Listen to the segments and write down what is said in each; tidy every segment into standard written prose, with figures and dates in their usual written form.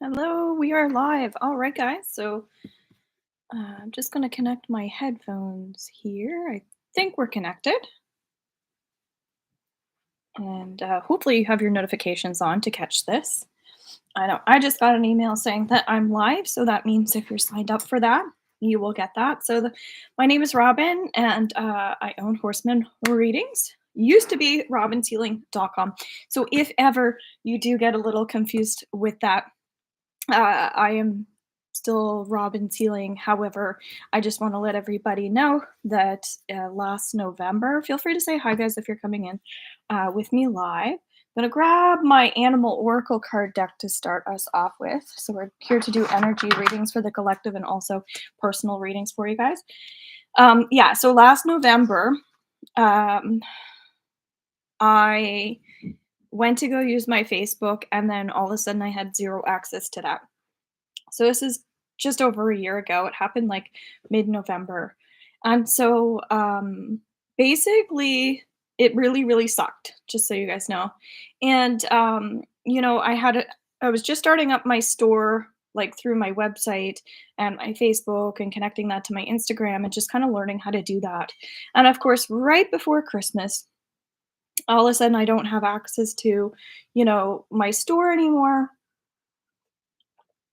Hello, we are live. All right, guys. I'm just going to connect my headphones here. I think we're connected. And hopefully, you have your notifications on to catch this. I know I just got an email saying that I'm live. So that means if you're signed up for that, you will get that. My name is Robin, and I own Horseman Readings. Used to be robinsealing.com. So if ever you do get a little confused with that, I am still Robin Sealing. However, I just want to let everybody know that last November, feel free to say hi, guys, if you're coming in with me live. I'm going to grab my Animal Oracle card deck to start us off with. So, we're here to do energy readings for the collective and also personal readings for you guys. Yeah, so last November, um, I went to go use my Facebook, and then all of a sudden I had zero access to that. So this is just over a year ago. It happened like mid-November. And basically it really, really sucked, just so you guys know. And I was just starting up my store like through my website and my Facebook and connecting that to my Instagram and just kind of learning how to do that. And of course, right before Christmas, all of a sudden I don't have access to, my store anymore,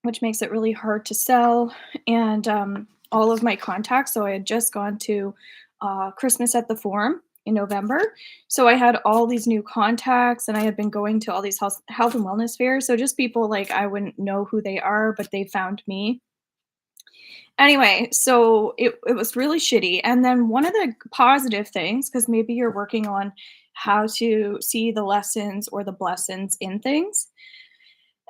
which makes it really hard to sell. And all of my contacts. So I had just gone to Christmas at the Forum in November. So I had all these new contacts, and I had been going to all these health and wellness fairs. So just people like I wouldn't know who they are, but they found me. Anyway, so it was really shitty. And then one of the positive things, because maybe you're working on how to see the lessons or the blessings in things,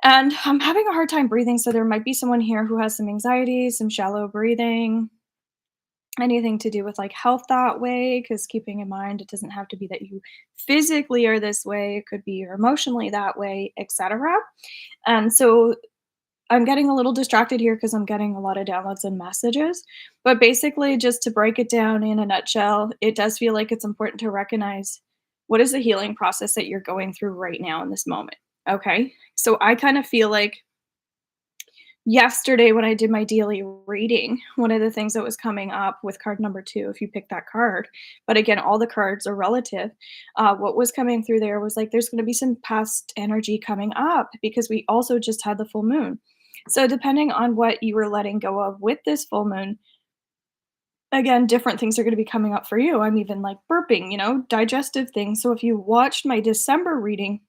and I'm having a hard time breathing, so there might be someone here who has some anxiety, some shallow breathing, anything to do with like health that way. Because keeping in mind, it doesn't have to be that you physically are this way, it could be you're emotionally that way, etc. And so I'm getting a little distracted here because I'm getting a lot of downloads and messages. But basically, just to break it down in a nutshell, it does feel like it's important to recognize what is the healing process that you're going through right now in this moment. Okay. So I kind of feel like yesterday when I did my daily reading, one of the things that was coming up with card number 2, if you pick that card, but again, all the cards are relative. What was coming through there was like there's going to be some past energy coming up because we also just had the full moon. So depending on what you were letting go of with this full moon, again, different things are going to be coming up for you. I'm even like burping, digestive things. So if you watched my December reading,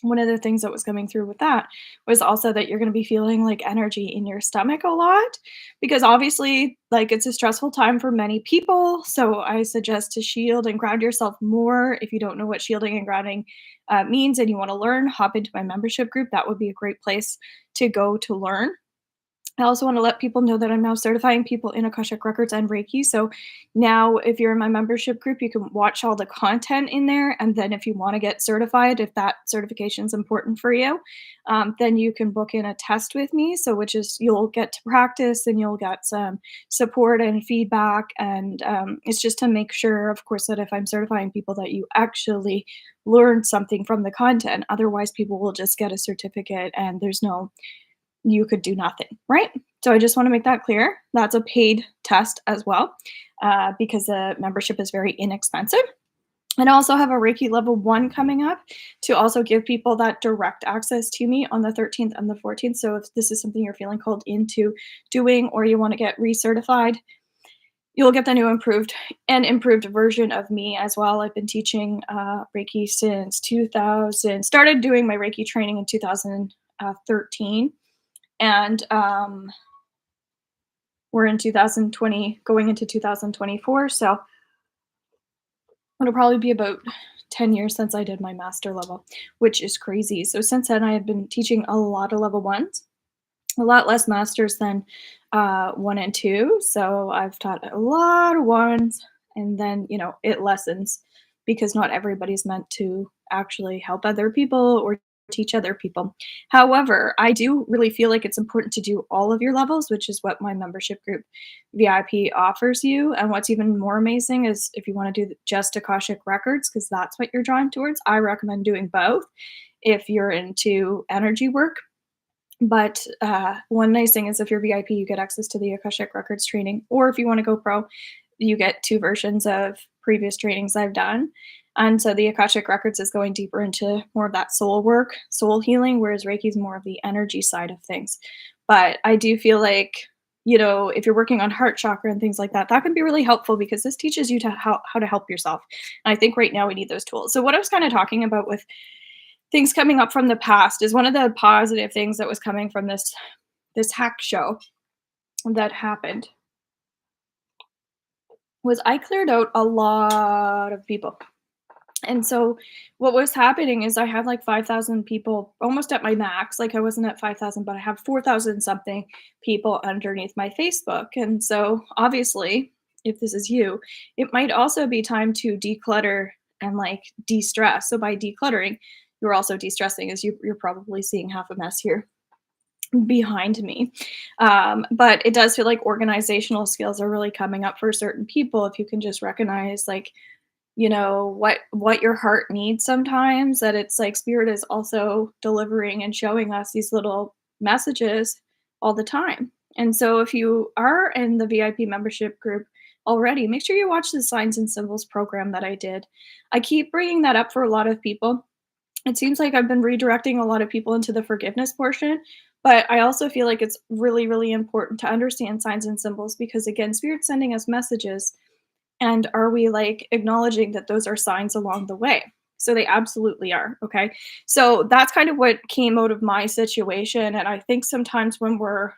one of the things that was coming through with that was also that you're going to be feeling like energy in your stomach a lot because obviously like it's a stressful time for many people, so I suggest to shield and ground yourself more. If you don't know what shielding and grounding means and you want to learn, hop into my membership group. That would be a great place to go to learn. I also want to let people know that I'm now certifying people in Akashic Records and Reiki. So now, if you're in my membership group, you can watch all the content in there. And then, if you want to get certified, if that certification is important for you, then you can book in a test with me. So, which is you'll get to practice and you'll get some support and feedback. And it's just to make sure, of course, that if I'm certifying people, that you actually learned something from the content. Otherwise, people will just get a certificate and there's no you could do nothing, right? So I just want to make that clear. That's a paid test as well, because the membership is very inexpensive. And I also have a Reiki level 1 coming up to also give people that direct access to me on the 13th and the 14th. So if this is something you're feeling called into doing or you want to get recertified, you'll get the new improved version of me as well. I've been teaching Reiki since 2000, started doing my Reiki training in 2013. And we're in 2020, going into 2024. So it'll probably be about 10 years since I did my master level, which is crazy. So since then, I have been teaching a lot of level 1s, a lot less masters than 1 and 2. So I've taught a lot of 1s, and then, it lessens because not everybody's meant to actually help other people or teach other people. However, I do really feel like it's important to do all of your levels, which is what my membership group VIP offers you. And what's even more amazing is if you want to do just Akashic Records, because that's what you're drawn towards, I recommend doing both if you're into energy work, But one nice thing is if you're VIP, you get access to the Akashic Records training, or if you want to go pro, you get two versions of previous trainings I've done. And so the Akashic Records is going deeper into more of that soul work, soul healing, whereas Reiki is more of the energy side of things. But I do feel like, if you're working on heart chakra and things like that, that can be really helpful because this teaches you to how to help yourself. And I think right now we need those tools. So what I was kind of talking about with things coming up from the past is one of the positive things that was coming from this hack show that happened was I cleared out a lot of people. And so what was happening is I had like 5,000 people almost at my max. Like I wasn't at 5,000, but I have 4,000 something people underneath my Facebook. And so obviously, if this is you, it might also be time to declutter and like de-stress. So by decluttering, you're also de-stressing as you're probably seeing half a mess here behind me. But it does feel like organizational skills are really coming up for certain people if you can just recognize like what your heart needs sometimes, that it's like spirit is also delivering and showing us these little messages all the time. And so if you are in the VIP membership group already, make sure you watch the signs and symbols program that I did. I keep bringing that up for a lot of people. It seems like I've been redirecting a lot of people into the forgiveness portion, but I also feel like it's really, really important to understand signs and symbols because, again, Spirit's sending us messages. And are we like acknowledging that those are signs along the way? So they absolutely are. Okay. So that's kind of what came out of my situation. And I think sometimes when we're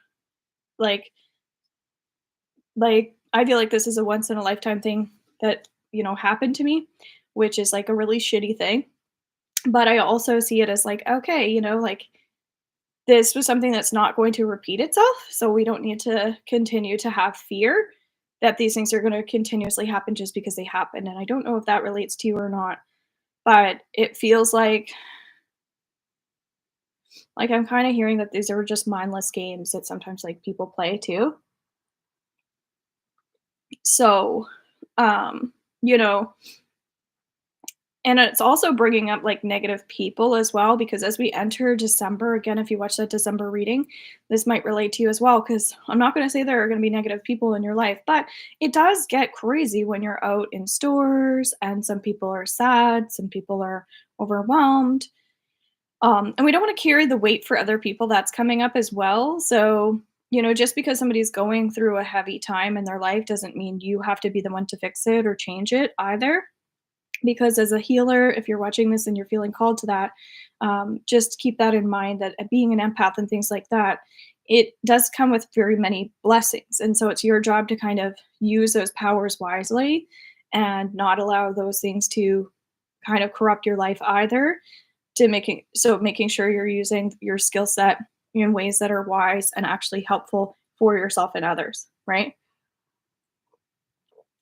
like, I feel like this is a once in a lifetime thing that, happened to me, which is like a really shitty thing. But I also see it as like, okay, like this was something that's not going to repeat itself. So we don't need to continue to have fear that these things are going to continuously happen just because they happen. And I don't know if that relates to you or not, but it feels like I'm kind of hearing that these are just mindless games that sometimes like people play too. So, um, you know, and it's also bringing up, like, negative people as well because as we enter December, again, if you watch that December reading, this might relate to you as well. Because 'cause I'm not gonna say there are gonna be negative people in your life, but it does get crazy when you're out in stores and some people are sad, some people are overwhelmed, and we don't wanna carry the weight for other people that's coming up as well, so, just because somebody's going through a heavy time in their life doesn't mean you have to be the one to fix it or change it either because as a healer, if you're watching this and you're feeling called to that, just keep that in mind that being an empath and things like that, it does come with very many blessings. And so it's your job to kind of use those powers wisely and not allow those things to kind of corrupt your life either to making sure you're using your skill set in ways that are wise and actually helpful for yourself and others, right?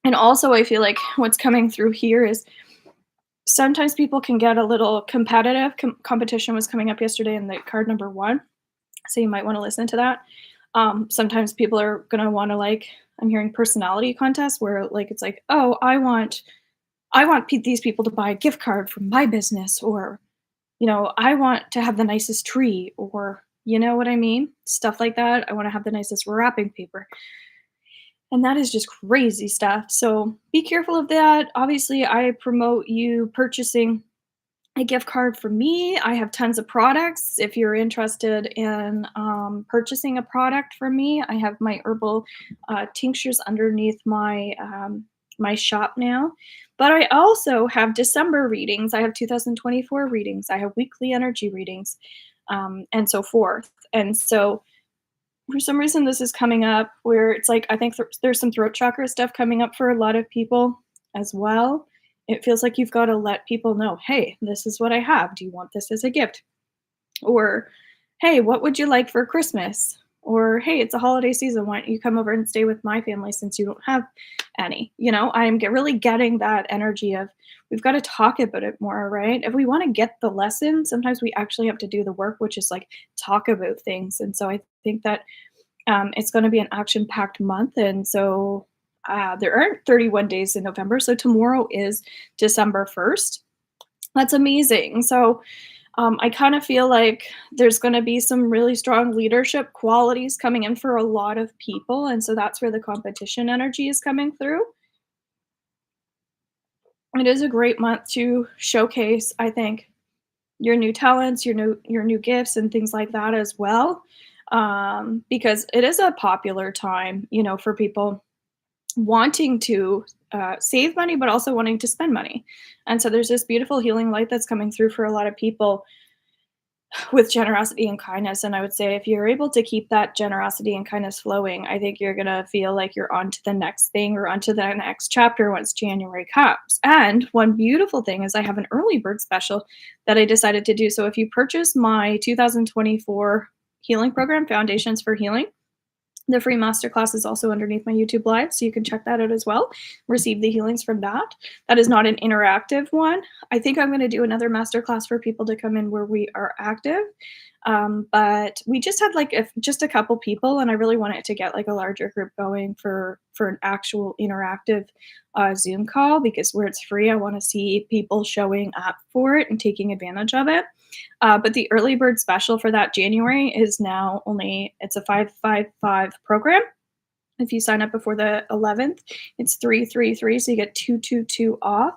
And also I feel like what's coming through here is sometimes people can get a little competitive. Competition was coming up yesterday in the card number 1, so you might wanna listen to that. Sometimes people are gonna wanna, like I'm hearing personality contests where, like, it's like, "Oh, I want these people to buy a gift card from my business," or, "I want to have the nicest tree," or you know what I mean? Stuff like that. "I wanna have the nicest wrapping paper." And that is just crazy stuff, so be careful of that. Obviously, I promote you purchasing a gift card from me. I have tons of products. If you're interested in purchasing a product from me, I have my herbal tinctures underneath my shop now. But I also have December readings. I have 2024 readings. I have weekly energy readings, and so forth. And so for some reason, this is coming up where it's like I think there's some throat chakra stuff coming up for a lot of people as well. It feels like you've got to let people know, hey, this is what I have. Do you want this as a gift? Or, hey, what would you like for Christmas? Or, hey, it's a holiday season. Why don't you come over and stay with my family since you don't have any? I'm really getting that energy of we've got to talk about it more, right? If we want to get the lesson, sometimes we actually have to do the work, which is like talk about things. And so I think that it's going to be an action packed month. And so there aren't 31 days in November. So tomorrow is December 1st. That's amazing. So I kind of feel like there's going to be some really strong leadership qualities coming in for a lot of people. And so that's where the competition energy is coming through. It is a great month to showcase, I think, your new talents, your new gifts and things like that as well. Because it is a popular time, for people wanting to save money, but also wanting to spend money. And so there's this beautiful healing light that's coming through for a lot of people with generosity and kindness. And I would say if you're able to keep that generosity and kindness flowing, I think you're going to feel like you're on to the next thing or onto the next chapter once January comes. And one beautiful thing is I have an early bird special that I decided to do. So if you purchase my 2024 healing program, Foundations for Healing, the free masterclass is also underneath my YouTube live, so you can check that out as well. Receive the healings from that. That is not an interactive one. I think I'm going to do another masterclass for people to come in where we are active. But we just had like just a couple people, and I really wanted to get like a larger group going for an actual interactive Zoom call because where it's free, I want to see people showing up for it and taking advantage of it. But the early bird special for that January is now only it's a 555 program. If you sign up before the 11th, it's 333, so you get 222 off.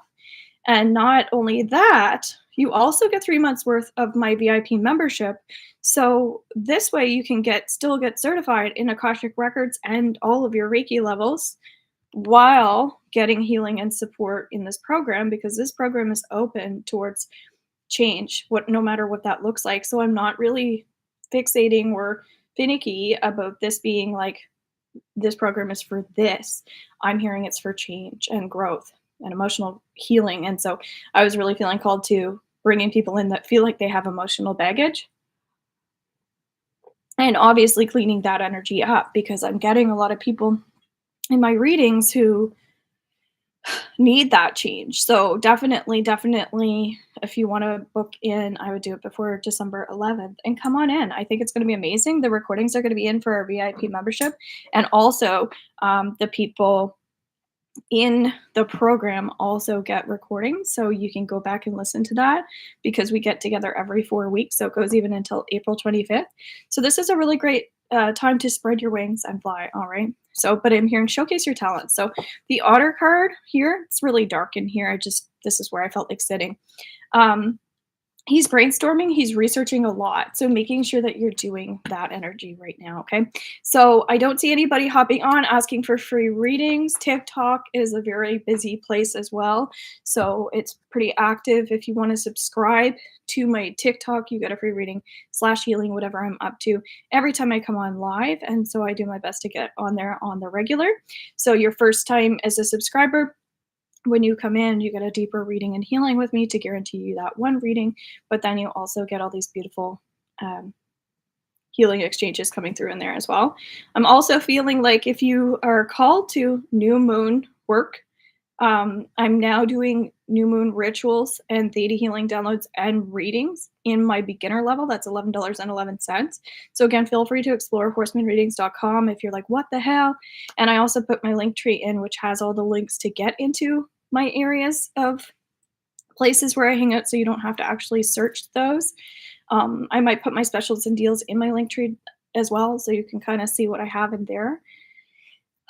And not only that, you also get 3 months worth of my VIP membership. So this way you can still get certified in Akashic Records and all of your Reiki levels while getting healing and support in this program because this program is open towards change, what no matter what that looks like. So I'm not really fixating or finicky about this being like this program is for this. I'm hearing it's for change and growth and emotional healing. And so I was really feeling called to bringing people in that feel like they have emotional baggage and obviously cleaning that energy up because I'm getting a lot of people in my readings who need that change. So definitely, if you want to book in, I would do it before December 11th and come on in. I think it's going to be amazing. The recordings are going to be in for our VIP membership, and also the people in the program also get recordings, so you can go back and listen to that because we get together every 4 weeks, so it goes even until April 25th. So this is a really great time to spread your wings and fly. All right. So, but I'm hearing showcase your talents. So the otter card here, it's really dark in here. This is where I felt like sitting. Um, He's brainstorming, he's researching a lot, so making sure that you're doing that energy right now, okay? So, I don't see anybody hopping on asking for free readings. TikTok is a very busy place as well, so it's pretty active. If you wanna subscribe to my TikTok, you get a free reading slash healing, whatever I'm up to, every time I come on live, and so I do my best to get on there on the regular. So, your first time as a subscriber, when you come in, you get a deeper reading and healing with me to guarantee you that one reading, but then you also get all these beautiful um, healing exchanges coming through in there as well. I'm also feeling like if you are called to new moon work, I'm now doing new moon rituals and theta healing downloads and readings in my beginner level. That's $11.11. So again, feel free to explore horsemanreadings.com if you're like, what the hell? And I also put my link tree in, which has all the links to get into my areas of places where I hang out so you don't have to actually search those. I might put my specials and deals in my link tree as well so you can kind of see what I have in there.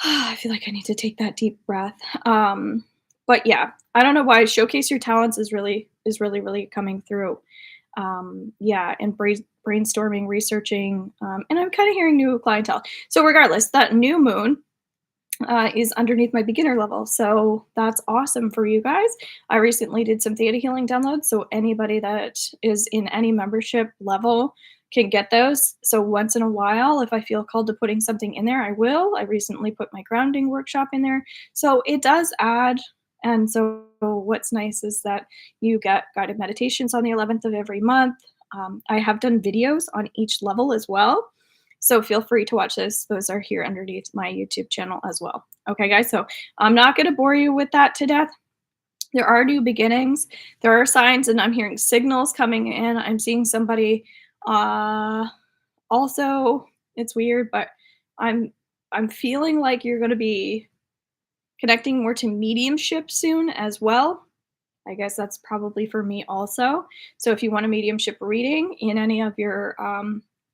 I feel like I need to take that deep breath. But yeah, I don't know why showcase your talents is really coming through. Yeah, and brainstorming, researching, and I'm kind of hearing new clientele. So regardless, that new moon is underneath my beginner level. So that's awesome for you guys. I recently did some theta healing downloads. So anybody that is in any membership level can get those. So once in a while, if I feel called to putting something in there, I will. I recently put my grounding workshop in there. So it does add. And so what's nice is that you get guided meditations on the 11th of every month. I have done videos on each level as well. So feel free to watch those. Those are here underneath my YouTube channel as well. Okay, guys. So I'm not going to bore you with that to death. There are new beginnings. There are signs, and I'm hearing signals coming in. I'm seeing somebody. Also, it's weird, but I'm I'm feeling like you're going to be connecting more to mediumship soon as well. I guess that's probably for me also. So if you want a mediumship reading in any of your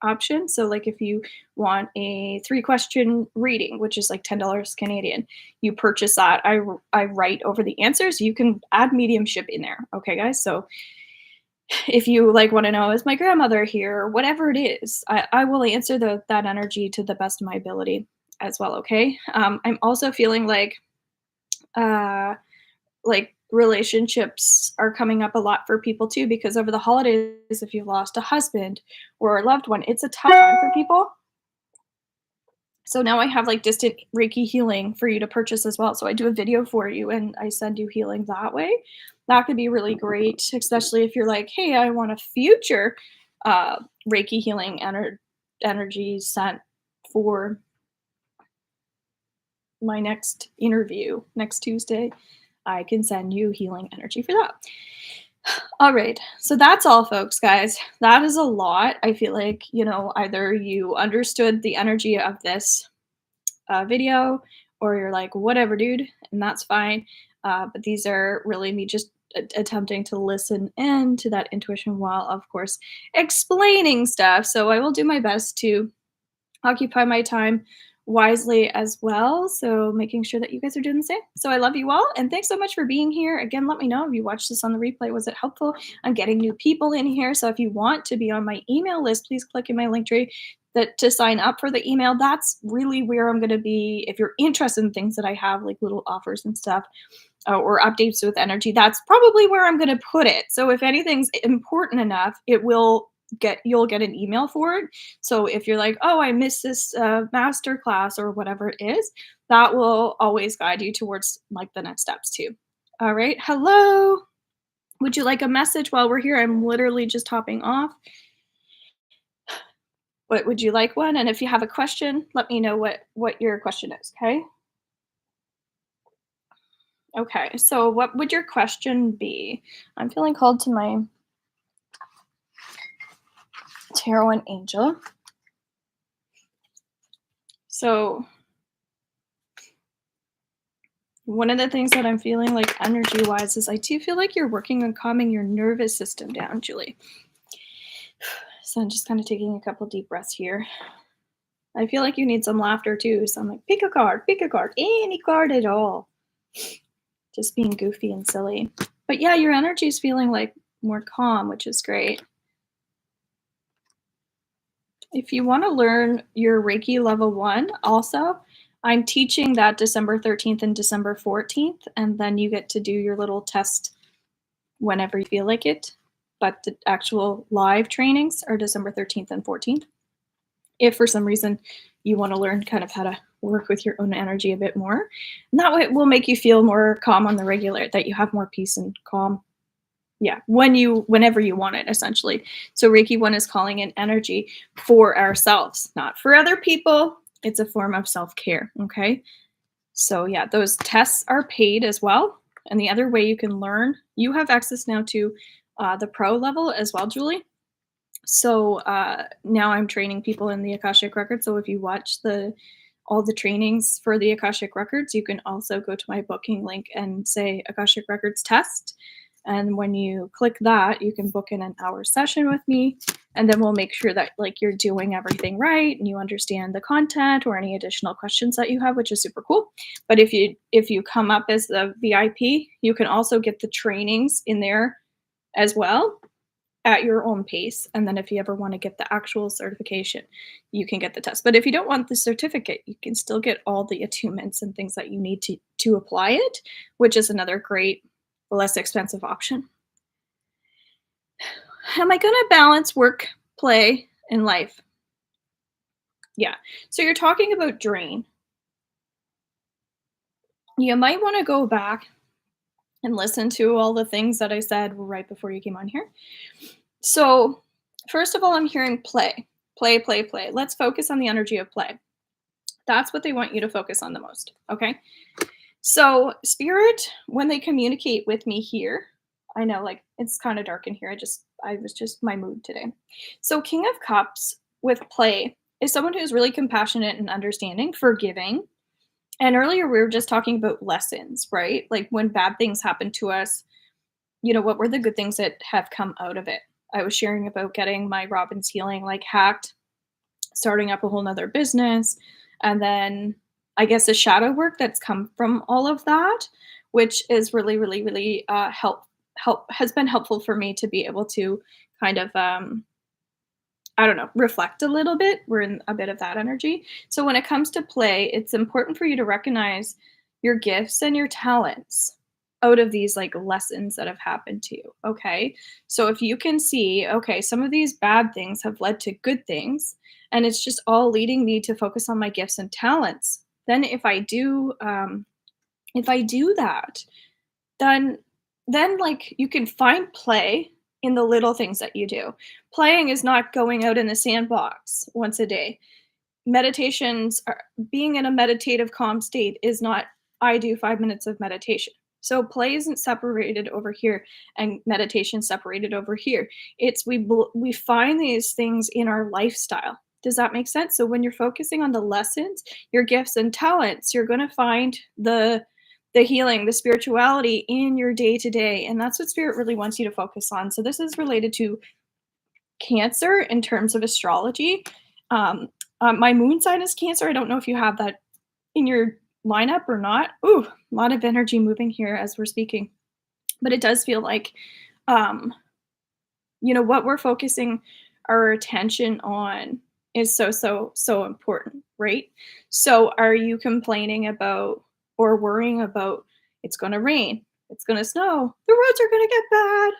options, so like if you want a 3 question reading, which is like $10 Canadian, you purchase that. I write over the answers. You can add mediumship in there. Okay, guys. So if you like want to know, is my grandmother here? Whatever it is, I will answer that energy to the best of my ability as well. Okay. I'm also feeling uh, like relationships are coming up a lot for people too, because over the holidays, if you've lost a husband or a loved one, it's a tough time for people. So now I have like distant Reiki healing for you to purchase as well. So I do a video for you and I send you healing that way. That could be really great, especially if you're like, hey, I want a future uh, Reiki healing energy sent for my next interview next Tuesday. I can send you healing energy for that. All right. So that's all, folks, guys. That is a lot. I feel like, either you understood the energy of this video or you're like, whatever, dude, and that's fine. But these are really me just attempting to listen in to that intuition while, of course, explaining stuff. So I will do my best to occupy my time wisely as well. So making sure that you guys are doing the same. So I love you all. And thanks so much for being here. Again, let me know if you watched this on the replay. Was it helpful? I'm getting new people in here. So if you want to be on my email list, please click in my link tree that to sign up for the email. That's really where I'm going to be. If you're interested in things that I have, like little offers and stuff, or updates with energy, that's probably where I'm going to put it. So if anything's important enough, you'll get an email for it. So if you're like, oh, I missed this master class or whatever it is, that will always guide you towards like the next steps too. All right. Hello. Would you like a message while we're here? I'm literally just hopping off. What would you like one? And if you have a question, let me know what your question is. Okay. Okay. So what would your question be? I'm feeling called to my tarot and angel. So one of the things that I'm feeling like energy wise is I do feel like you're working on calming your nervous system down, Julie. So I'm just kind of taking a couple deep breaths here. I feel like you need some laughter too. So I'm like, pick a card, any card at all. Just being goofy and silly. But yeah, your energy is feeling like more calm, which is great. If you want to learn your Reiki level 1 also, I'm teaching that December 13th and December 14th, and then you get to do your little test whenever you feel like it. But the actual live trainings are December 13th and 14th. If for some reason you want to learn kind of how to work with your own energy a bit more, and that way it will make you feel more calm on the regular, that you have more peace and calm. Yeah, whenever you want it, essentially. So Reiki 1 is calling in energy for ourselves, not for other people. It's a form of self-care, okay? So yeah, those tests are paid as well. And the other way you can learn, you have access now to the pro level as well, Julie. So now I'm training people in the Akashic Records. So if you watch all the trainings for the Akashic Records, you can also go to my booking link and say Akashic Records test. And when you click that, you can book in an hour session with me, and then we'll make sure that like you're doing everything right and you understand the content or any additional questions that you have, which is super cool. But if you come up as the VIP, you can also get the trainings in there as well at your own pace. And then if you ever want to get the actual certification, you can get the test. But if you don't want the certificate, you can still get all the attunements and things that you need to apply it, which is another great, less expensive option. Am I going to balance work, play, and life? Yeah. So you're talking about drain. You might want to go back and listen to all the things that I said right before you came on here. So, first of all, I'm hearing play. Play, play, play. Let's focus on the energy of play. That's what they want you to focus on the most. Okay. So, spirit, when they communicate with me here, I know like it's kind of dark in here. I was just my mood today. So, King of Cups with play is someone who's really compassionate and understanding, forgiving. And earlier we were just talking about lessons, right? Like when bad things happen to us, what were the good things that have come out of it? I was sharing about getting my Robin's Healing like hacked, starting up a whole nother business, and then I guess the shadow work that's come from all of that, which is really, really, really help has been helpful for me to be able to kind of I don't know, reflect a little bit. We're in a bit of that energy. So when it comes to play, it's important for you to recognize your gifts and your talents out of these like lessons that have happened to you. Okay. So if you can see, okay, some of these bad things have led to good things, and it's just all leading me to focus on my gifts and talents. Then if I do that, then like, you can find play in the little things that you do. Playing is not going out in the sandbox once a day. Meditations are being in a meditative calm state is not, "I do 5 minutes of meditation." So play isn't separated over here and meditation separated over here. It's we find these things in our lifestyle. Does that make sense? So when you're focusing on the lessons, your gifts and talents, you're gonna find the healing, the spirituality in your day to day. And that's what spirit really wants you to focus on. So this is related to Cancer in terms of astrology. Um, my moon sign is Cancer. I don't know if you have that in your lineup or not. Ooh, a lot of energy moving here as we're speaking. But it does feel like, um, what we're focusing our attention on is so, so, so important, right? So are you complaining about or worrying about it's going to rain, it's going to snow, the roads are going to get bad,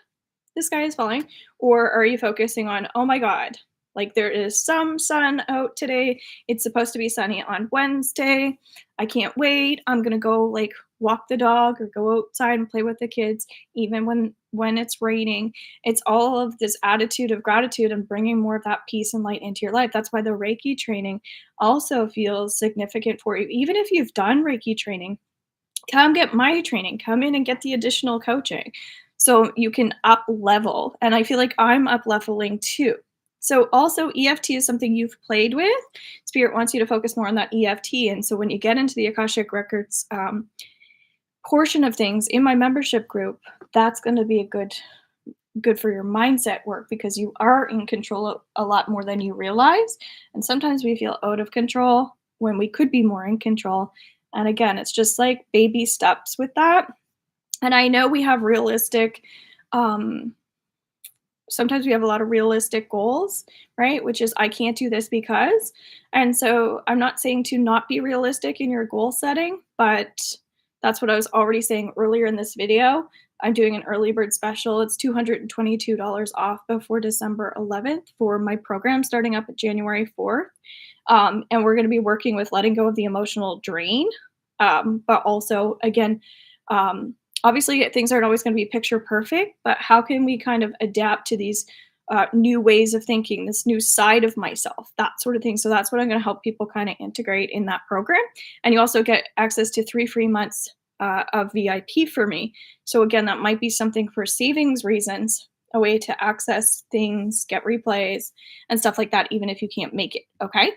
the sky is falling? Or are you focusing on, oh my God, like there is some sun out today. It's supposed to be sunny on Wednesday. I can't wait. I'm gonna go like walk the dog or go outside and play with the kids, even when it's raining. It's all of this attitude of gratitude and bringing more of that peace and light into your life. That's why the Reiki training also feels significant for you. Even if you've done Reiki training, come get my training, come in and get the additional coaching so you can up level. And I feel like I'm up leveling too. So also EFT is something you've played with. Spirit wants you to focus more on that EFT. And so when you get into the Akashic Records portion of things in my membership group, that's going to be a good for your mindset work, because you are in control of a lot more than you realize. And sometimes we feel out of control when we could be more in control. And again, it's just like baby steps with that. And I know we have realistic, um, sometimes we have a lot of realistic goals, right? Which is, I can't do this because. And so I'm not saying to not be realistic in your goal setting, but that's what I was already saying earlier in this video. I'm doing an early bird special. It's $222 off before December 11th for my program starting up at January 4th. And we're going to be working with letting go of the emotional drain. But also, again, um, obviously things aren't always going to be picture perfect, but how can we kind of adapt to these new ways of thinking, this new side of myself, that sort of thing. So that's what I'm going to help people kind of integrate in that program. And you also get access to 3 free months of VIP for me. So again, that might be something for savings reasons, a way to access things, get replays, and stuff like that, even if you can't make it. Okay.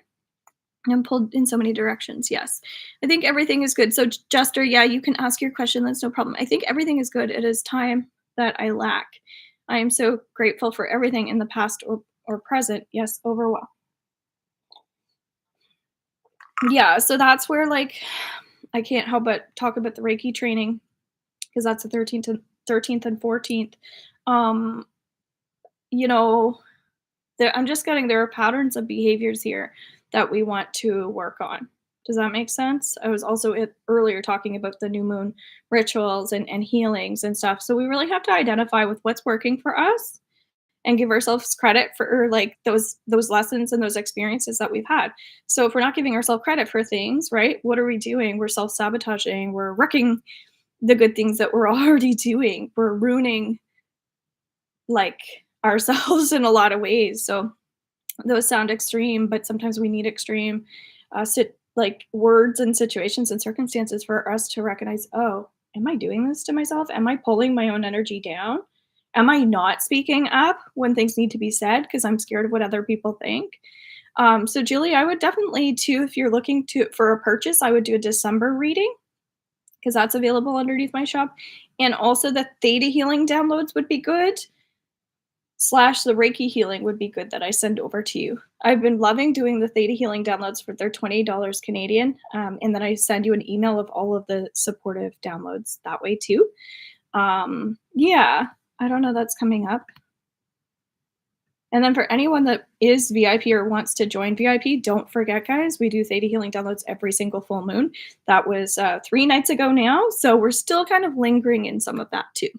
I'm pulled in so many directions. Yes. I think everything is good. So, Jester, yeah, you can ask your question. That's no problem. I think everything is good. It is time that I lack. I am so grateful for everything in the past or present. Yes, overwhelmed. Yeah. So that's where, like, I can't help but talk about the Reiki training, because that's the 13th and 14th. Um, you know, I'm just getting there are patterns of behaviors here that we want to work on. Does that make sense? I was also earlier talking about the new moon rituals and healings and stuff. So we really have to identify with what's working for us and give ourselves credit for like those lessons and those experiences that we've had. So if we're not giving ourselves credit for things, right? What are we doing? We're self-sabotaging. We're wrecking the good things that we're already doing. We're ruining like ourselves in a lot of ways. So those sound extreme, but sometimes we need extreme like words and situations and circumstances for us to recognize, oh, am I doing this to myself? Am I pulling my own energy down? Am I not speaking up when things need to be said because I'm scared of what other people think? So Julie, I would definitely too, if you're looking to for a purchase, I would do a December reading because that's available underneath my shop. And also the theta healing downloads would be good, slash the Reiki healing would be good that I send over to you. I've been loving doing the theta healing downloads for their $20 Canadian, and then I send you an email of all of the supportive downloads that way too. Yeah, I don't know that's coming up. And then for anyone that is VIP or wants to join VIP, don't forget, guys, we do theta healing downloads every single full moon. That was 3 nights ago now, so we're still kind of lingering in some of that too.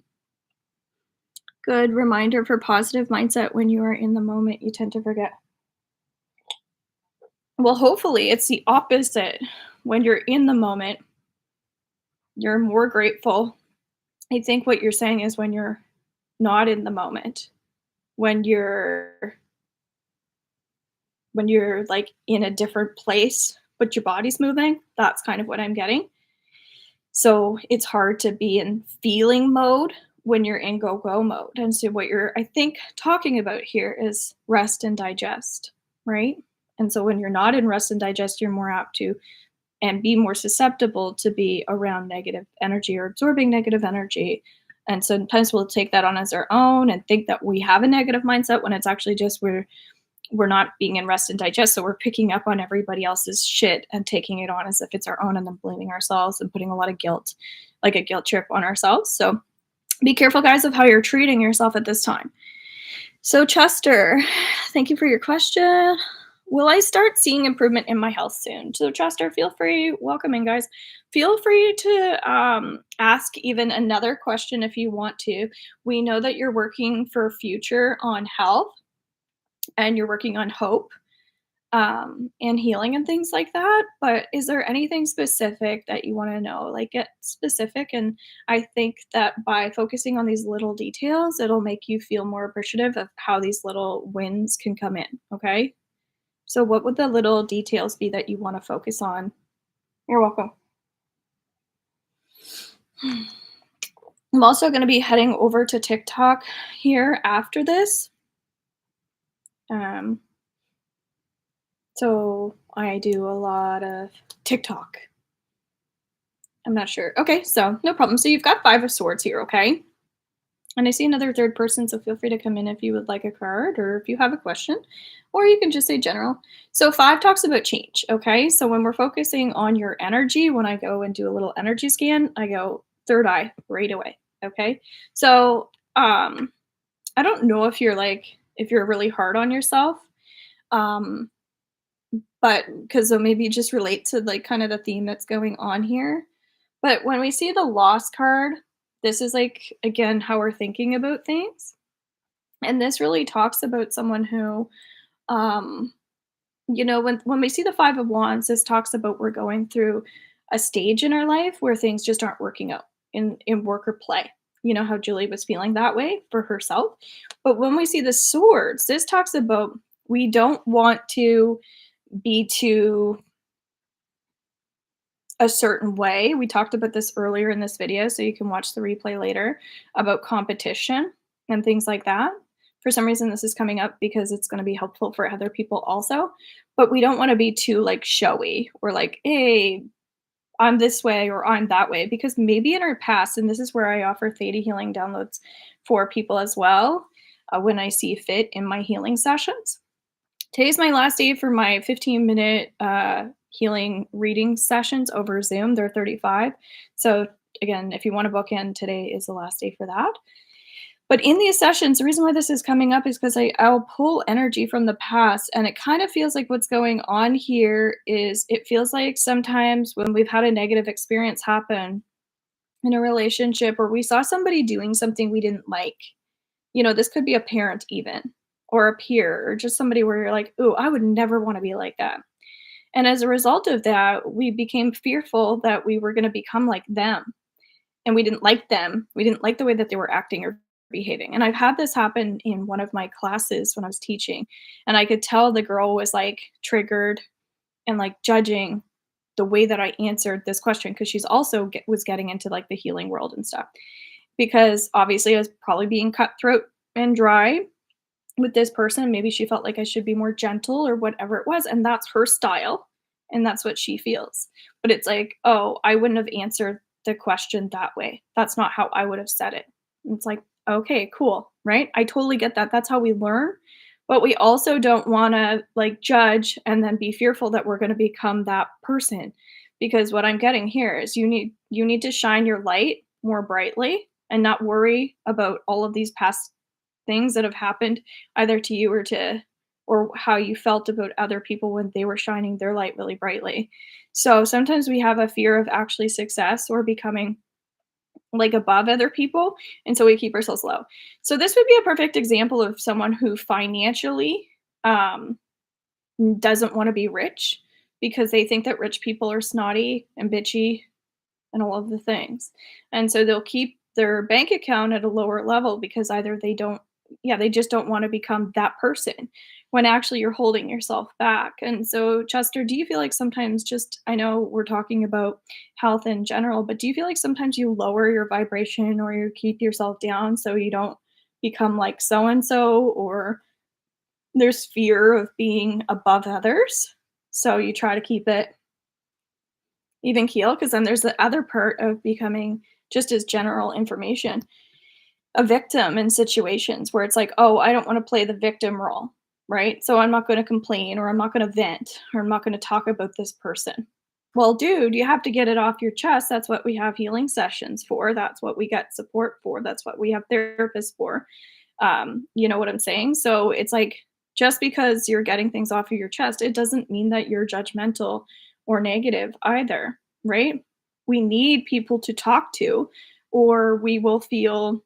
Good reminder for positive mindset when you are in the moment, you tend to forget. Well, hopefully it's the opposite. When you're in the moment, you're more grateful. I think what you're saying is when you're not in the moment, when you're like in a different place, but your body's moving, that's kind of what I'm getting. So it's hard to be in feeling mode when you're in go mode. And so what you're, I think, talking about here is rest and digest, right? And so when you're not in rest and digest, you're more apt to and be more susceptible to be around negative energy or absorbing negative energy. And sometimes we'll take that on as our own and think that we have a negative mindset when it's actually just we're not being in rest and digest. So we're picking up on everybody else's shit and taking it on as if it's our own and then blaming ourselves and putting a lot of guilt, like a guilt trip on ourselves. So be careful, guys, of how you're treating yourself at this time. So, Chester, thank you for your question. Will I start seeing improvement in my health soon? So, Chester, feel free, welcome in, guys. Feel free to ask even another question if you want to. We know that you're working for future on health and you're working on hope and healing and things like that. But is there anything specific that you want to know? Like, get specific. And I think that by focusing on these little details, it'll make you feel more appreciative of how these little wins can come in. Okay. So, what would the little details be that you want to focus on? You're welcome. I'm also going to be heading over to TikTok here after this. So I do a lot of TikTok. I'm not sure. Okay, so no problem. So you've got 5 of swords here, okay? And I see another third person, so feel free to come in if you would like a card or if you have a question, or you can just say general. So 5 talks about change, okay? So when we're focusing on your energy, when I go and do a little energy scan, I go third eye right away, okay? So I don't know if you're really hard on yourself, um, but because so maybe just relate to like kind of the theme that's going on here. But when we see the loss card, this is like again how we're thinking about things. And this really talks about someone who um when we see the 5 of wands, this talks about we're going through a stage in our life where things just aren't working out in work or play. You know how Julie was feeling that way for herself. But when we see the swords, this talks about we don't want to be too a certain way. We talked about this earlier in this video, so you can watch the replay later about competition and things like that. For some reason, this is coming up because it's going to be helpful for other people also. But we don't want to be too like showy or like, hey, I'm this way or I'm that way, because maybe in our past, and this is where I offer theta healing downloads for people as well when I see fit in my healing sessions. Today's my last day for my 15-minute healing reading sessions over Zoom. They're 35. So again, if you want to book in, today is the last day for that. But in these sessions, the reason why this is coming up is because I'll pull energy from the past, and it kind of feels like what's going on here is it feels like sometimes when we've had a negative experience happen in a relationship or we saw somebody doing something we didn't like, this could be a parent even, or a peer, or just somebody where you're like, "Ooh, I would never wanna be like that." And as a result of that, we became fearful that we were gonna become like them, and we didn't like them. We didn't like the way that they were acting or behaving, and I've had this happen in one of my classes when I was teaching, and I could tell the girl was, like, triggered and, like, judging the way that I answered this question because she's also was getting into, like, the healing world and stuff. Because, obviously, I was probably being cutthroat and dry with this person. Maybe she felt like I should be more gentle or whatever it was, and that's her style, and that's what she feels. But it's like, "Oh, I wouldn't have answered the question that way. That's not how I would have said it. It's like, okay, cool, right? I totally get that. That's how we learn. But we also don't want to like judge and then be fearful that we're going to become that person. Because what I'm getting here is you need to shine your light more brightly and not worry about all of these past things that have happened either to you or how you felt about other people when they were shining their light really brightly. So sometimes we have a fear of actually success or becoming like above other people, and so we keep ourselves low. So this would be a perfect example of someone who financially um, doesn't want to be rich because they think that rich people are snotty and bitchy and all of the things. And so they'll keep their bank account at a lower level because either they don't yeah, they just don't want to become that person when actually you're holding yourself back. And so Chester, do you feel like sometimes just I know we're talking about health in general, but do you feel like sometimes you lower your vibration or you keep yourself down so you don't become like so and so or there's fear of being above others? So you try to keep it even keel, because then there's the other part of becoming just as general information, a victim in situations where it's like, "Oh, I don't wanna play the victim role," right? So I'm not gonna complain or I'm not gonna vent or I'm not gonna talk about this person. Well, dude, you have to get it off your chest. That's what we have healing sessions for. That's what we get support for. That's what we have therapists for. You know what I'm saying? So it's like just because you're getting things off of your chest, it doesn't mean that you're judgmental or negative either, right? We need people to talk to, or we will feel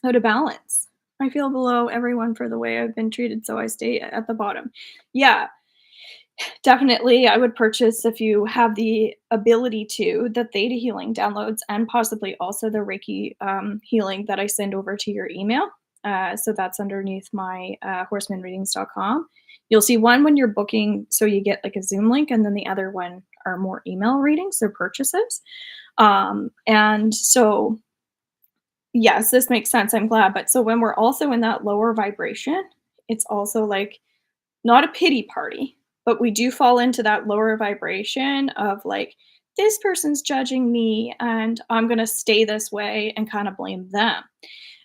out of balance. I feel below everyone for the way I've been treated, so I stay at the bottom. Yeah, definitely. I would purchase if you have the ability to the theta healing downloads and possibly also the Reiki healing that I send over to your email. So that's underneath my horsemanreadings.com. You'll see one when you're booking, so you get like a Zoom link, and then the other one are more email readings or purchases. And so, yes, this makes sense. I'm glad. But so when we're also in that lower vibration, it's also like not a pity party, but we do fall into that lower vibration of like, this person's judging me and I'm going to stay this way and kind of blame them.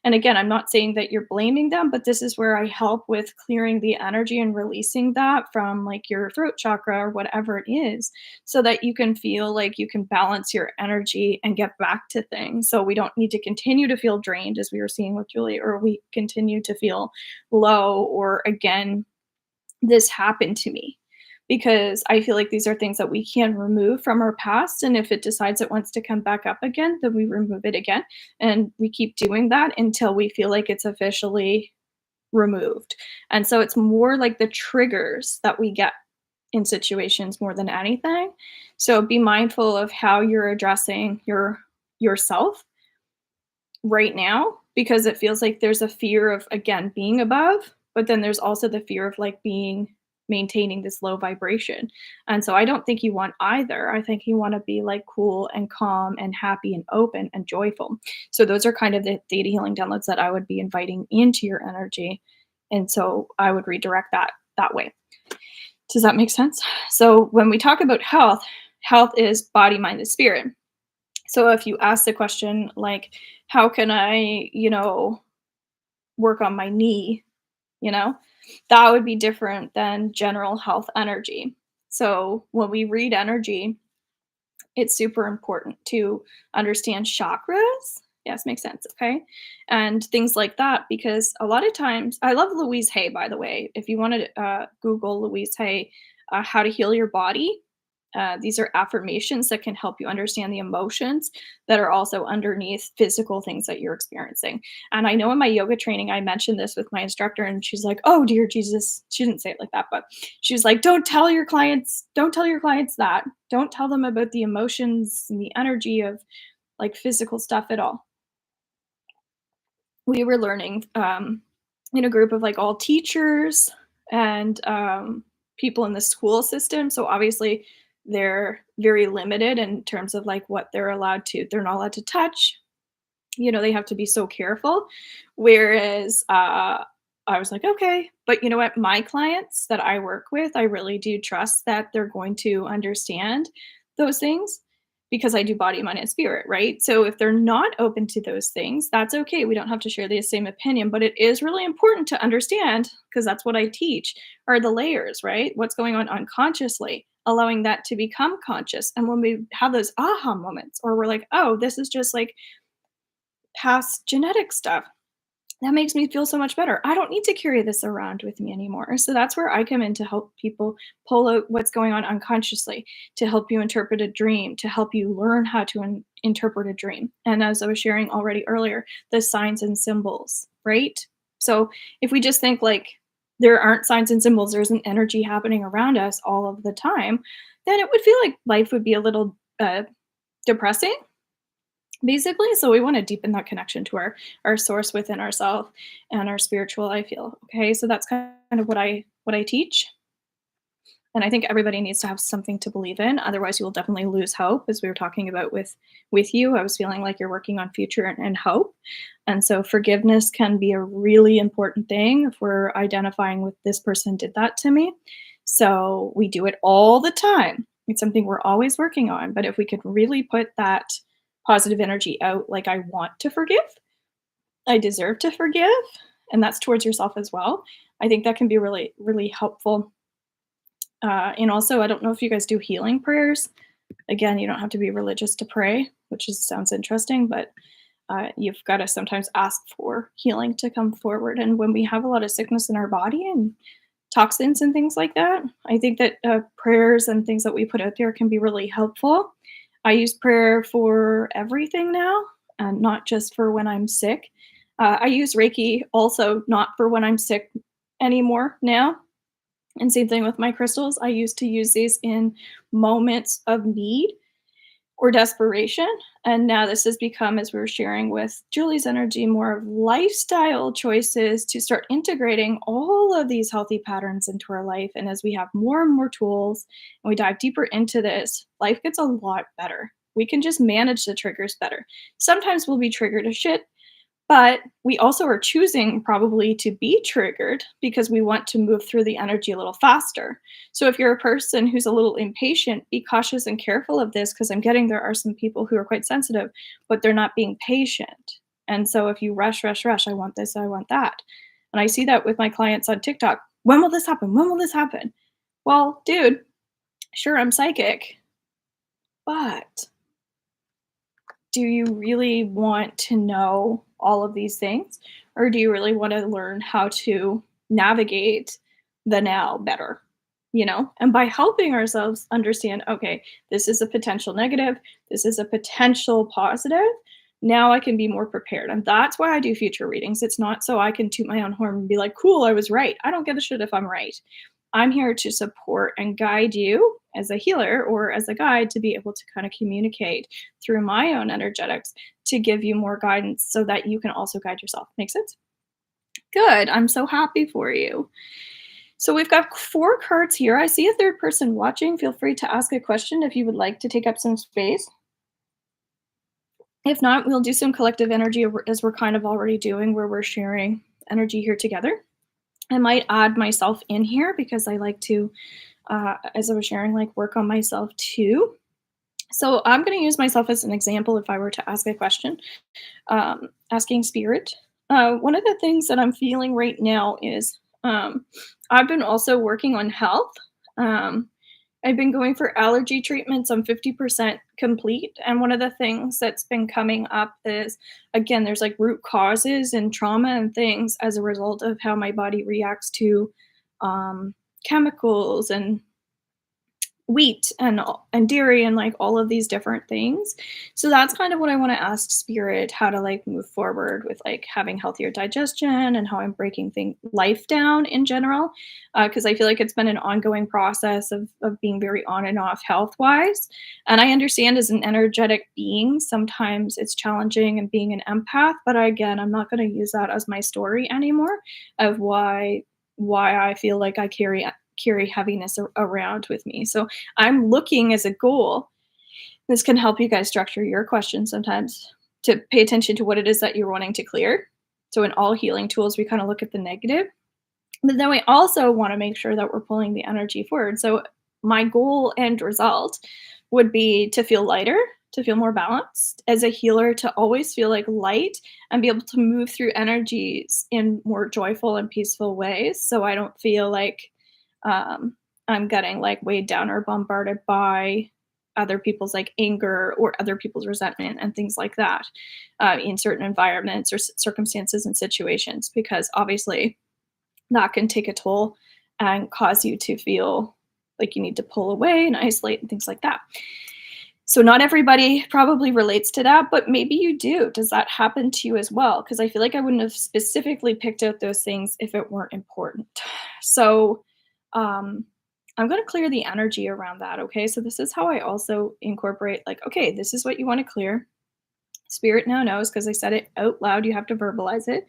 And again, I'm not saying that you're blaming them, but this is where I help with clearing the energy and releasing that from like your throat chakra or whatever it is, so that you can feel like you can balance your energy and get back to things. So we don't need to continue to feel drained, as we were seeing with Julie, or we continue to feel low, or again, this happened to me, because I feel like these are things that we can remove from our past. And if it decides it wants to come back up again, then we remove it again. And we keep doing that until we feel like it's officially removed. And so it's more like the triggers that we get in situations more than anything. So be mindful of how you're addressing yourself right now, because it feels like there's a fear of again being above, but then there's also the fear of like being maintaining this low vibration. And so I don't think you want either. I think you want to be like cool and calm and happy and open and joyful. So those are kind of the theta healing downloads that I would be inviting into your energy. And so I would redirect that way. Does that make sense? So when we talk about health, health is body, mind, and spirit. So if you ask the question like, how can I, work on my knee, you know, that would be different than general health energy. So when we read energy, it's super important to understand chakras. Yes, makes sense. Okay. And things like that, because a lot of times, I love Louise Hay, by the way. If you want to Google Louise Hay, how to heal your body, these are affirmations that can help you understand the emotions that are also underneath physical things that you're experiencing. And I know in my yoga training, I mentioned this with my instructor, and she's like, "Oh, dear Jesus." She didn't say it like that, but she was like, don't tell your clients that. Don't tell them about the emotions and the energy of like physical stuff at all. We were learning in a group of like all teachers and people in the school system. So obviously, they're very limited in terms of like what they're not allowed to touch. They have to be so careful. Whereas I was like, okay, but you know what? My clients that I work with, I really do trust that they're going to understand those things, because I do body, mind, and spirit, right? So if they're not open to those things, that's okay. We don't have to share the same opinion, but it is really important to understand, because that's what I teach, are the layers, right? What's going on unconsciously, allowing that to become conscious. And when we have those aha moments, or we're like, oh, this is just like past genetic stuff, that makes me feel so much better. I don't need to carry this around with me anymore. So that's where I come in to help people pull out what's going on unconsciously, to help you interpret a dream, to help you learn how to interpret a dream. And as I was sharing already earlier, the signs and symbols, right? So if we just think like there aren't signs and symbols, there's an energy happening around us all of the time, then it would feel like life would be a little depressing, basically. So we want to deepen that connection to our source within ourself and our spiritual, I feel. Okay, so that's kind of what I teach. And I think everybody needs to have something to believe in, otherwise you will definitely lose hope. As we were talking about with you, I was feeling like you're working on future and hope. And so forgiveness can be a really important thing if we're identifying with this person did that to me. So we do it all the time. It's something we're always working on. But if we could really put that positive energy out, like, I want to forgive, I deserve to forgive, and that's towards yourself as well. I think that can be really, really helpful. And also, I don't know if you guys do healing prayers. Again, you don't have to be religious to pray, which is sounds interesting, but you've got to sometimes ask for healing to come forward. And when we have a lot of sickness in our body and toxins and things like that, I think that prayers and things that we put out there can be really helpful. I use prayer for everything now, and not just for when I'm sick. I use Reiki also not for when I'm sick anymore now. And same thing with my crystals. I used to use these in moments of need or desperation. And now this has become, as we were sharing with Julie's energy, more of lifestyle choices to start integrating all of these healthy patterns into our life. And as we have more and more tools and we dive deeper into this, life gets a lot better. We can just manage the triggers better. Sometimes we'll be triggered as shit, but we also are choosing probably to be triggered because we want to move through the energy a little faster. So if you're a person who's a little impatient, be cautious and careful of this, because I'm getting there are some people who are quite sensitive, but they're not being patient. And so if you rush, rush, rush, I want this, I want that. And I see that with my clients on TikTok. When will this happen? When will this happen? Well, dude, sure, I'm psychic, but do you really want to know all of these things? Or do you really want to learn how to navigate the now better? You know, and by helping ourselves understand, okay, this is a potential negative, this is a potential positive. Now I can be more prepared. And that's why I do future readings. It's not so I can toot my own horn and be like, cool, I was right. I don't give a shit if I'm right. I'm here to support and guide you as a healer or as a guide to be able to kind of communicate through my own energetics to give you more guidance so that you can also guide yourself. Make sense? Good. I'm so happy for you. So we've got 4 cards here. I see a third person watching. Feel free to ask a question if you would like to take up some space. If not, we'll do some collective energy as we're kind of already doing, where we're sharing energy here together. I might add myself in here because I like to, as I was sharing, like, work on myself too. So I'm going to use myself as an example if I were to ask a question, asking spirit. One of the things that I'm feeling right now is I've been also working on health. Um, I've been going for allergy treatments. I'm 50% complete. And one of the things that's been coming up is, again, there's like root causes and trauma and things as a result of how my body reacts to um, chemicals and wheat and dairy and like all of these different things. So that's kind of what I want to ask spirit, how to like move forward with like having healthier digestion and how I'm breaking life down in general, because I feel like it's been an ongoing process of being very on and off health wise. And I understand as an energetic being sometimes it's challenging and being an empath, but again, I'm not going to use that as my story anymore of why I feel like I carry heaviness around with me. So I'm looking as a goal. This can help you guys structure your questions sometimes, to pay attention to what it is that you're wanting to clear. So in all healing tools, we kind of look at the negative, but then we also want to make sure that we're pulling the energy forward. So my goal and result would be to feel lighter, to feel more balanced, as a healer to always feel like light and be able to move through energies in more joyful and peaceful ways, so I don't feel like I'm getting like weighed down or bombarded by other people's like anger or other people's resentment and things like that in certain environments or circumstances and situations, because obviously that can take a toll and cause you to feel like you need to pull away and isolate and things like that. So not everybody probably relates to that, but maybe you do. Does that happen to you as well? Because I feel like I wouldn't have specifically picked out those things if it weren't important. So um, I'm going to clear the energy around that. Okay. So this is how I also incorporate, like, okay, this is what you want to clear. Spirit now knows because I said it out loud. You have to verbalize it.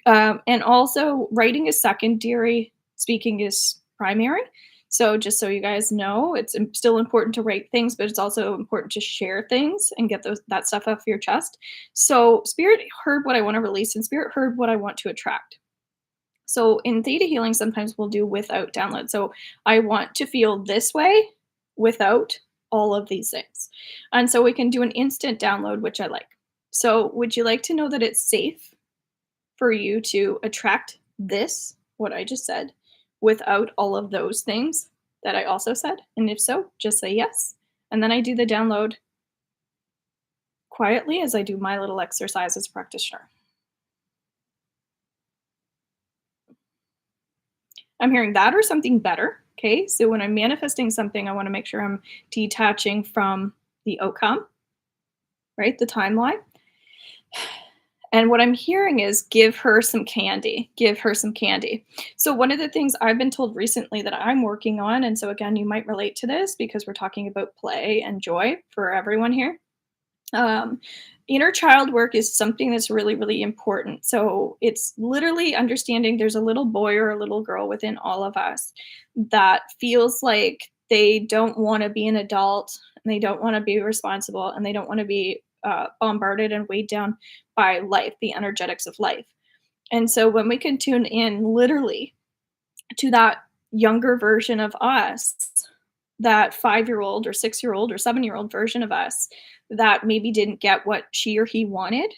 And also, writing is secondary, speaking is primary. So, just so you guys know, it's still important to write things, but it's also important to share things and get that stuff off your chest. So, Spirit heard what I want to release, and Spirit heard what I want to attract. So, in theta healing, sometimes we'll do without download. So, I want to feel this way without all of these things. And so, we can do an instant download, which I like. So, would you like to know that it's safe for you to attract this, what I just said, without all of those things that I also said? And if so, just say yes. And then I do the download quietly as I do my little exercise as practitioner. I'm hearing that or something better. Okay. So when I'm manifesting something, I want to make sure I'm detaching from the outcome, right? The timeline. And what I'm hearing is give her some candy, give her some candy. So, one of the things I've been told recently that I'm working on, and so again, you might relate to this because we're talking about play and joy for everyone here. Um, Inner child work is something that's really, really important. So, it's literally understanding there's a little boy or a little girl within all of us that feels like they don't want to be an adult and they don't want to be responsible and they don't want to be bombarded and weighed down by life, the energetics of life. And so when we can tune in literally to that younger version of us, that 5-year-old or 6-year-old or 7-year-old version of us that maybe didn't get what she or he wanted,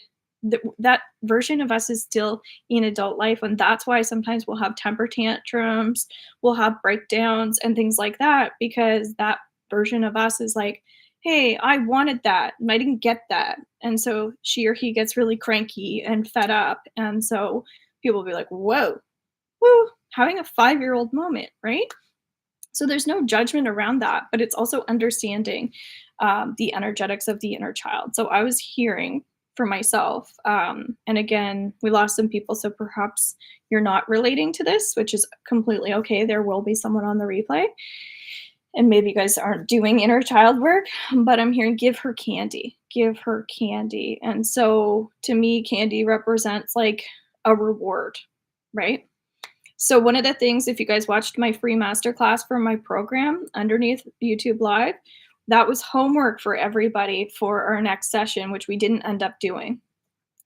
that version of us is still in adult life. And that's why sometimes we'll have temper tantrums, we'll have breakdowns and things like that, because that version of us is like, hey, I wanted that and I didn't get that. And so she or he gets really cranky and fed up. And so people will be like, whoa, woo, having a 5-year-old moment, right? So there's no judgment around that, but it's also understanding the energetics of the inner child. So I was hearing for myself, and again, we lost some people, so perhaps you're not relating to this, which is completely okay. There will be someone on the replay, and maybe you guys aren't doing inner child work, but I'm hearing give her candy, give her candy. And so to me, candy represents like a reward, right? So one of the things, if you guys watched my free masterclass for my program underneath YouTube Live, that was homework for everybody for our next session, which we didn't end up doing.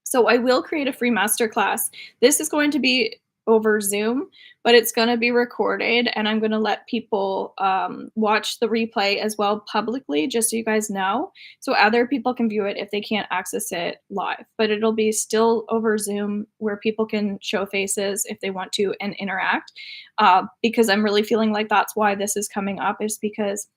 So I will create a free masterclass. This is going to be over Zoom, but it's going to be recorded, and I'm going to let people watch the replay as well publicly, just so you guys know, so other people can view it if they can't access it live. But it'll be still over Zoom where people can show faces if they want to and interact, because I'm really feeling like that's why this is coming up, is because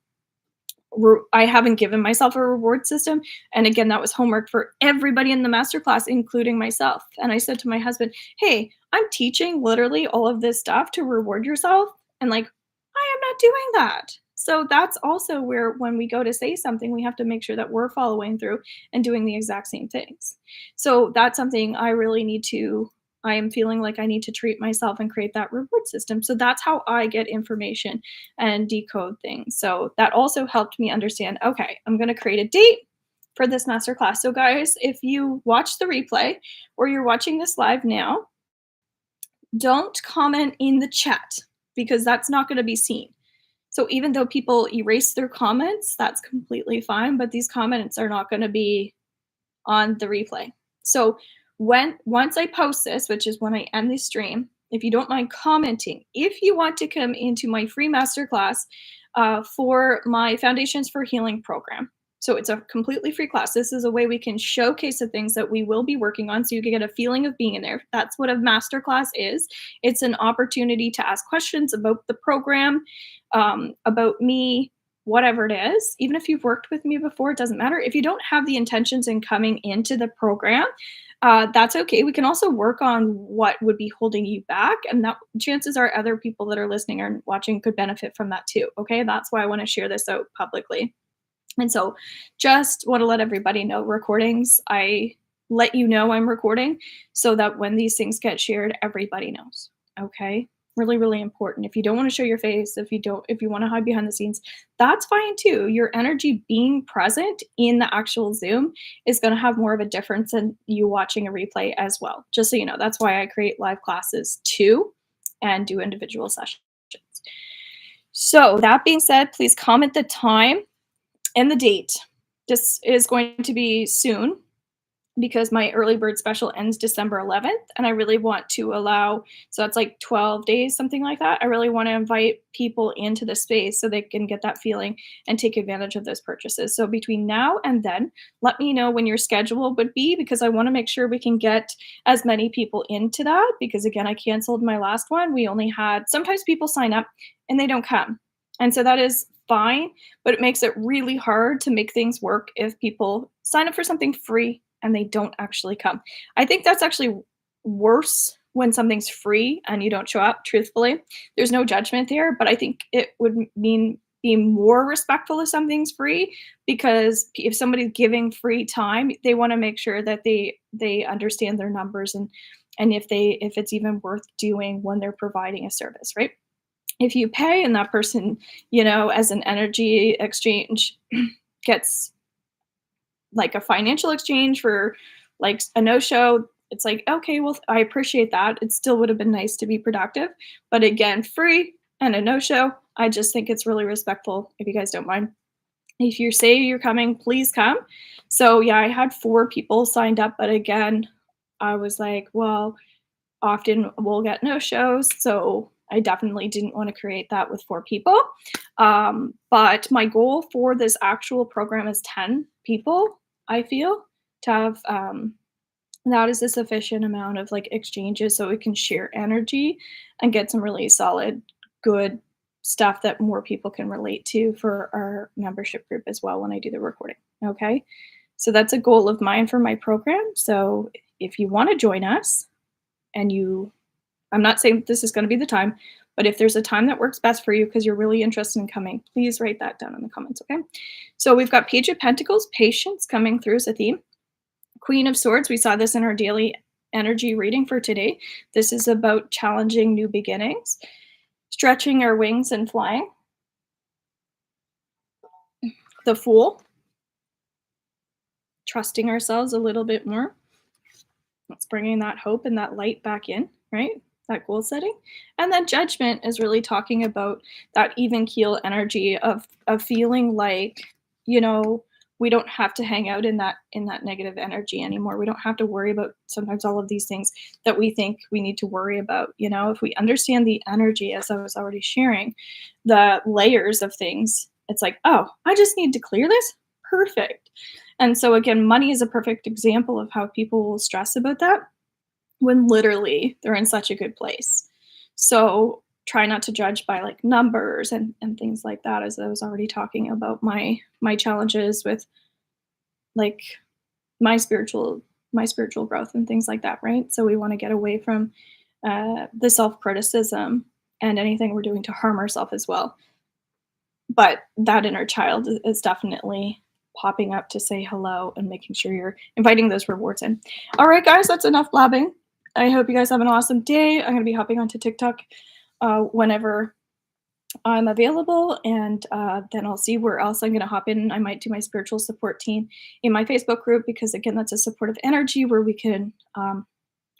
I haven't given myself a reward system. And again, that was homework for everybody in the masterclass, including myself. And I said to my husband, hey, I'm teaching literally all of this stuff to reward yourself. And like, I am not doing that. So that's also where when we go to say something, we have to make sure that we're following through and doing the exact same things. So that's something I really need to I am feeling like I need to treat myself and create that reward system. So that's how I get information and decode things. So that also helped me understand, okay, I'm going to create a date for this masterclass. So guys, if you watch the replay or you're watching this live now, don't comment in the chat because that's not going to be seen. So even though people erase their comments, that's completely fine, but these comments are not going to be on the replay. So once I post this, which is when I end the stream, if you don't mind commenting, if you want to come into my free masterclass for my Foundations for Healing program. So it's a completely free class. This is a way we can showcase the things that we will be working on so you can get a feeling of being in there. That's what a master class is. It's an opportunity to ask questions about the program, about me, whatever it is. Even if you've worked with me before, it doesn't matter. If you don't have the intentions in coming into the program, that's okay. We can also work on what would be holding you back, and that chances are other people that are listening or watching could benefit from that too. Okay, that's why I want to share this out publicly. And so just want to let everybody know recordings, I let you know I'm recording so that when these things get shared, everybody knows. Okay? Really, really important. If you don't want to show your face, if you want to hide behind the scenes, that's fine too. Your energy being present in the actual Zoom is going to have more of a difference than you watching a replay as well. Just so you know, that's why I create live classes too and do individual sessions. So, that being said, please comment the time and the date. This is going to be soon because my early bird special ends December 11th, and I really want to allow, so that's like 12 days, something like that. I really want to invite people into the space so they can get that feeling and take advantage of those purchases. So between now and then, let me know when your schedule would be because I want to make sure we can get as many people into that because again, I canceled my last one. We only had, sometimes people sign up and they don't come. And so that is fine, but it makes it really hard to make things work if people sign up for something free and they don't actually come. I think that's actually worse when something's free and you don't show up, truthfully. There's no judgment there, but I think it would mean being more respectful if something's free because if somebody's giving free time, they want to make sure that they understand their numbers and if it's even worth doing when they're providing a service, right? If you pay and that person, as an energy exchange gets like a financial exchange for like a no-show, it's like, okay, well, I appreciate that. It still would have been nice to be productive. But again, free and a no-show, I just think it's really respectful if you guys don't mind. If you say you're coming, please come. So yeah, I had 4 people signed up, but again, I was like, well, often we'll get no shows. So I definitely didn't want to create that with 4 people. But my goal for this actual program is 10 people, I feel, to have that is a sufficient amount of like exchanges so we can share energy and get some really solid, good stuff that more people can relate to for our membership group as well when I do the recording. Okay. So that's a goal of mine for my program. So if you want to join us, and I'm not saying this is going to be the time, but if there's a time that works best for you because you're really interested in coming, please write that down in the comments, okay? So we've got Page of Pentacles, patience coming through as a theme. Queen of Swords, we saw this in our daily energy reading for today. This is about challenging new beginnings, stretching our wings and flying. The Fool, trusting ourselves a little bit more. It's bringing that hope and that light back in, right? That goal setting. And then Judgment is really talking about that even keel energy of feeling like, we don't have to hang out in that negative energy anymore. We don't have to worry about sometimes all of these things that we think we need to worry about. If we understand the energy, as I was already sharing, the layers of things, it's like, oh, I just need to clear this. Perfect. And so again, money is a perfect example of how people will stress about that when literally they're in such a good place. So try not to judge by like numbers and things like that, as I was already talking about my challenges with like my spiritual growth and things like that, right? So we want to get away from the self-criticism and anything we're doing to harm ourselves as well. But that inner child is definitely popping up to say hello and making sure you're inviting those rewards in. All right, guys, that's enough blabbing. I hope you guys have an awesome day. I'm going to be hopping onto TikTok whenever I'm available, and then I'll see where else I'm going to hop in. I might do my spiritual support team in my Facebook group because, again, that's a supportive energy where we can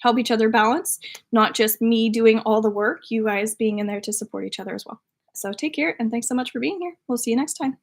help each other balance, not just me doing all the work, you guys being in there to support each other as well. So take care, and thanks so much for being here. We'll see you next time.